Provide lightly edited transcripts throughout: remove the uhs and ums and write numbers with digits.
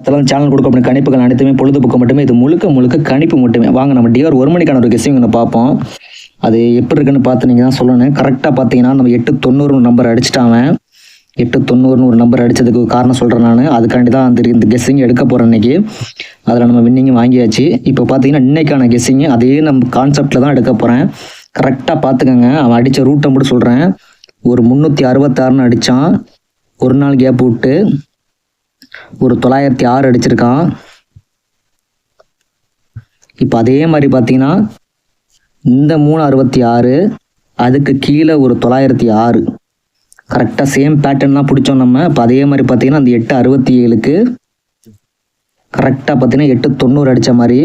அதெல்லாம் சேனல் கொடுக்கப்பட்ட கணிப்புகள் அனைத்துமே பொழுதுபோக்கு மட்டுமே. இது முழுக்க முழுக்க கணிப்பு மட்டுமே. வாங்க நம்ம டிஆர் 1 மணிக்கான ஒரு கெஸ்ஸிங் ஒன்று பார்ப்போம். அது எப்படி இருக்குன்னு பார்த்து நீங்கள் தான் சொல்லணும். கரெக்டாக பார்த்தீங்கன்னா நம்ம 890 நம்பர் அடிச்சிட்டாங்க. 890 ஒரு நம்பர் அடித்ததுக்கு காரணம் சொல்கிறேன் நான். அதுக்காண்டி தான் இந்த கெஸ்ஸிங் எடுக்க போகிறேன் இன்றைக்கி. அதில் நம்ம வின்னிங்கும் வாங்கியாச்சு. இப்போ பார்த்தீங்கன்னா இன்றைக்கான கெஸ்ஸிங்கு அதே நம்ம கான்செப்டில் தான் எடுக்க போகிறேன். கரெக்டாக பார்த்துக்கோங்க. அவன் அடித்த ரூட்டை மட்டும் சொல்கிறேன். ஒரு 366ன்னு அடித்தான். ஒரு நாள் கேப் விட்டு ஒரு 906 அடிச்சிருக்கான். இப்போ அதே மாதிரி பார்த்தீங்கன்னா இந்த 366 அதுக்கு கீழே ஒரு 906 கரெக்டாக சேம் பேட்டர்ன் தான் பிடிச்சோம் நம்ம. இப்போ அதே மாதிரி பார்த்தீங்கன்னா அந்த 867க்கு கரெக்டாக பார்த்தீங்கன்னா 890 அடித்த மாதிரி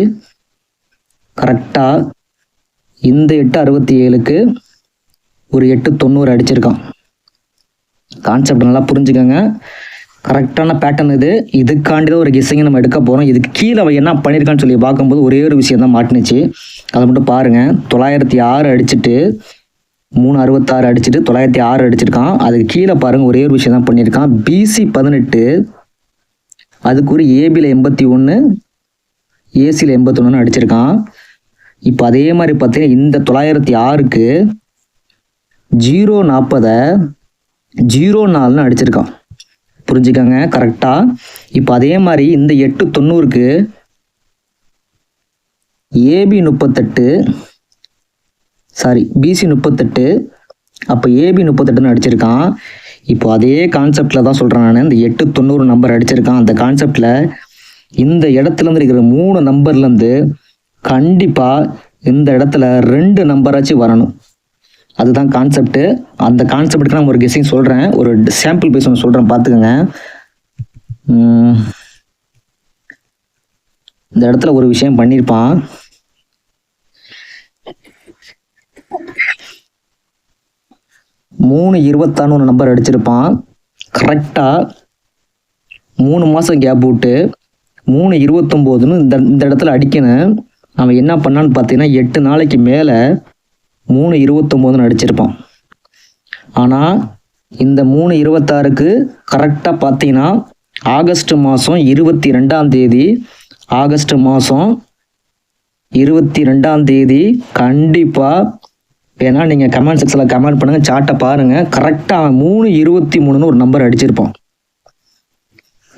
கரெக்டாக இந்த 867க்கு ஒரு 890 அடிச்சிருக்கான். கான்செப்ட் நல்லா புரிஞ்சுக்கோங்க. கரெக்டான பேட்டர்ன் இது. இதுக்காண்டி தான் ஒரு கெஸ்ஸிங்கை நம்ம எடுக்க போகிறோம். இதுக்கு கீழே அவன் என்ன பண்ணியிருக்கான்னு சொல்லி பார்க்கும்போது ஒரே ஒரு விஷயம் தான் மாட்டினுச்சு. அதை மட்டும் பாருங்கள். 906 அடிச்சுட்டு 366 அடிச்சுட்டு 906 அடிச்சிருக்கான். அதுக்கு கீழே பாருங்கள் ஒரே ஒரு விஷயம் தான் பண்ணியிருக்கான். பிசி 18 அதுக்கு ஒரு ஏபியில் 81 ஏசியில் 81 அடிச்சிருக்கான். இப்போ அதே மாதிரி பார்த்தீங்கன்னா இந்த 906க்கு 040 04ன்னு அடிச்சிருக்கான். புரிஞ்சுக்கோங்க கரெக்டாக. இப்போ அதே மாதிரி இந்த 890க்கு ஏபி 38 பிசி 38 அப்போ ஏபி 38ன்னு அடிச்சிருக்கான். இப்போ அதே கான்செப்டில் தான் சொல்கிறேன் நான். இந்த 890 நம்பர் அடிச்சிருக்கான். அந்த கான்செப்டில் இந்த இடத்துலேருந்து இருக்கிற 3 நம்பர்லேருந்து கண்டிப்பாக இந்த இடத்துல 2 நம்பராச்சும் வரணும். அதுதான் கான்செப்ட்டு. அந்த கான்செப்டுக்கு நான் ஒரு கெஸ்ஸிங் சொல்கிறேன். ஒரு சாம்பிள் பேஸ் ஒன்று சொல்கிறேன் பார்த்துக்கோங்க. இந்த இடத்துல ஒரு விஷயம் பண்ணியிருப்பான். மூணு 26 நம்பர் அடிச்சிருப்பான். கரெக்டாக 3 மாதம் கேப் விட்டு 329ன்னு இந்த இடத்துல அடிக்கணும். அவன் என்ன பண்ணான்னு பார்த்தீங்கன்னா 8 நாளைக்கு மேலே 329ன்னு அடிச்சிருப்பான். ஆனால் இந்த 326க்கு கரெக்டாக பார்த்தீங்கன்னா ஆகஸ்ட் மாதம் 22ஆம் தேதி கண்டிப்பாக ஏன்னா நீங்கள் கமெண்ட் செக்ஷனில் கமெண்ட் பண்ணுங்கள், சார்ட்டை பாருங்கள். கரெக்டாக அவன் 323ன்னு ஒரு நம்பர் அடிச்சிருப்பான்.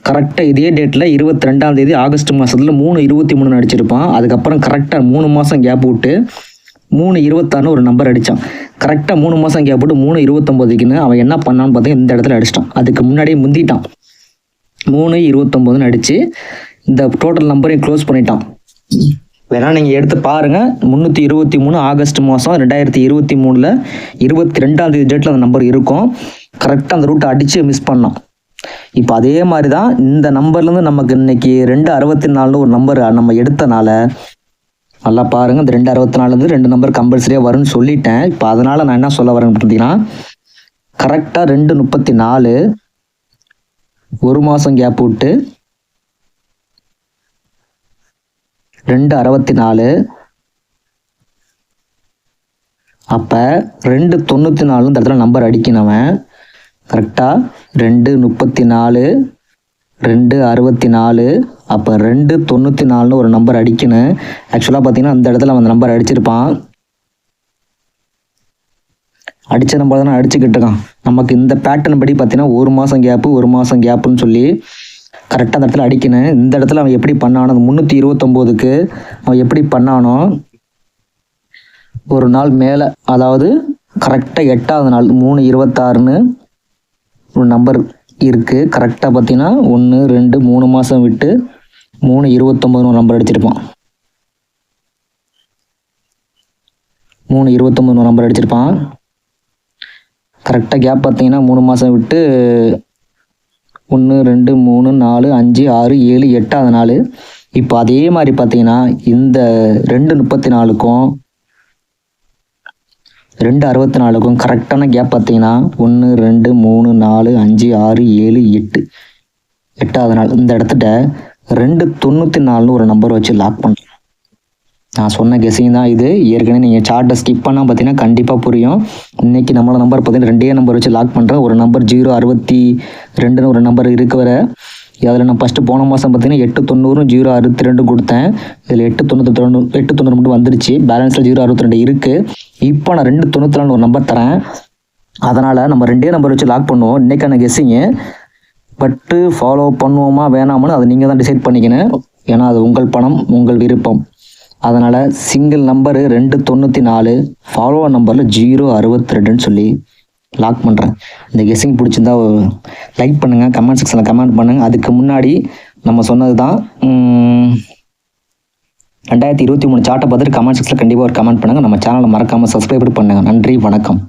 கரெக்டாக இதே டேட்டில் 22ஆம் தேதி ஆகஸ்ட் மாதத்தில் 323ன்னு அடிச்சிருப்பான். அதுக்கப்புறம் கரெக்டாக 3 மாதம் கேப் விட்டு 326ன்னு ஒரு நம்பர் அடித்தான். கரெக்டாக 3 மாதம் கேப் விட்டு 329க்குன்னு அவன் என்ன பண்ணான்னு பார்த்தீங்கன்னா இந்த இடத்துல அடிச்சிட்டான். அதுக்கு முன்னாடியே முந்திட்டான். 329ன்னு அடித்து இந்த டோட்டல் நம்பரையும் க்ளோஸ் பண்ணிட்டான். வேணா நீங்கள் எடுத்து பாருங்கள். 323 ஆகஸ்ட் மாதம் 2023 22ஆம் தேதி டேட்டில் அந்த நம்பர் இருக்கும். கரெக்டாக அந்த ரூட்டை அடித்து மிஸ் பண்ணான். இப்போ அதே மாதிரி தான் இந்த நம்பர்லேருந்து நமக்கு இன்னைக்கு 264 ஒரு நம்பர் நம்ம எடுத்தனால நல்லா பாருங்கள். இந்த 264 2 நம்பர் கம்பல்சரியாக வரும்னு சொல்லிட்டேன். இப்போ அதனால் நான் என்ன சொல்ல வரேன்னு பார்த்தீங்கன்னா கரெக்டாக 234 1 மாதம் கேப் விட்டு 264 அப்போ 294 இந்த இடத்துல நம்பர் அடிக்கணவன். கரெக்டாக 234 264 அப்போ 294ன்னு ஒரு நம்பர் அடிக்கணும். ஆக்சுவலாக பார்த்தீங்கன்னா அந்த இடத்துல அந்த நம்பர் அடிச்சிருப்பான். அடித்த நம்பர் தானே அடிச்சுக்கிட்டு இருக்கான். நமக்கு இந்த பேட்டர்ன் படி பார்த்தீங்கன்னா 1 மாதம் கேப்புன்னு சொல்லி கரெக்டாக அந்த இடத்துல அடிக்கணும். இந்த இடத்துல அவன் எப்படி பண்ணானோ 329க்கு அவன் எப்படி பண்ணானோ ஒரு நாள் மேலே, அதாவது கரெக்டாக 8ஆவது நாள் 326ன்னு ஒரு நம்பர் இருக்குது. கரெக்டாக பார்த்தீங்கன்னா 1 2 3 மாதம் விட்டு 329ன்னு ஒரு நம்பர் அடிச்சிருப்பான். 329 ஒரு நம்பர் அடிச்சிருப்பான். கரெக்டாக கேப் பார்த்தீங்கன்னா 3 மாதம் விட்டு 1 2 3 4 5 6 7 8ஆவது நாள். இப்போ அதே மாதிரி பார்த்தீங்கன்னா இந்த 234க்கும் 264க்கும் கரெக்டான கேப் பார்த்தீங்கன்னா 1 2 3 4 5 6 7 8 8ஆவது நாள். இந்த இடத்துல 294ன்னு ஒரு நம்பர் வச்சு லாக் பண்ணுறேன். நான் சொன்ன கெஸிங் தான் இது. ஏற்கனவே நீங்கள் சார்ட்டை ஸ்கிப் பண்ணால் பார்த்தீங்கன்னா கண்டிப்பாக புரியும். இன்றைக்கி நம்மளோட நம்பர் பார்த்தீங்கன்னா 2 நம்பர் வச்சு லாக் பண்ணுறேன். ஒரு நம்பர் 062ன்னு ஒரு நம்பர் இருக்க வர அதில் நான் ஃபஸ்ட்டு போன மாதம் பார்த்தீங்கன்னா 890 062 கொடுத்தேன். இதில் 890 மட்டும் வந்துருச்சு. பேலன்ஸில் 062 இருக்குது. இப்போ நான் 294 ஒரு நம்பர் தரேன். அதனால் நம்ம 2 நம்பர் வச்சு லாக் பண்ணுவோம். இன்றைக்கான கெஸ்ஸிங்கு பட்டு ஃபாலோ பண்ணுவோமா வேணாமான்னு அதை நீங்கள் தான் டிசைட் பண்ணிக்கணும். ஏன்னா அது உங்கள் பணம், உங்கள் விருப்பம். அதனால் சிங்கிள் நம்பரு 294, ஃபாலோ நம்பரில் 062ன்னு சொல்லி லாக் பண்ணுறேன். இந்த கெஸ்ஸிங் பிடிச்சிருந்தா லைக் பண்ணுங்கள், கமெண்ட் செக்ஷனில் கமெண்ட் பண்ணுங்கள். அதுக்கு முன்னாடி நம்ம சொன்னது தான் 2023 சார்ட்டை பார்த்துட்டு கமெண்ட் செக்ஷனில் கண்டிப்பாக ஒரு கமெண்ட் பண்ணுங்கள். நம்ம சேனலை மறக்காமல் சப்ஸ்கிரைப் பண்ணுங்கள். நன்றி, வணக்கம்.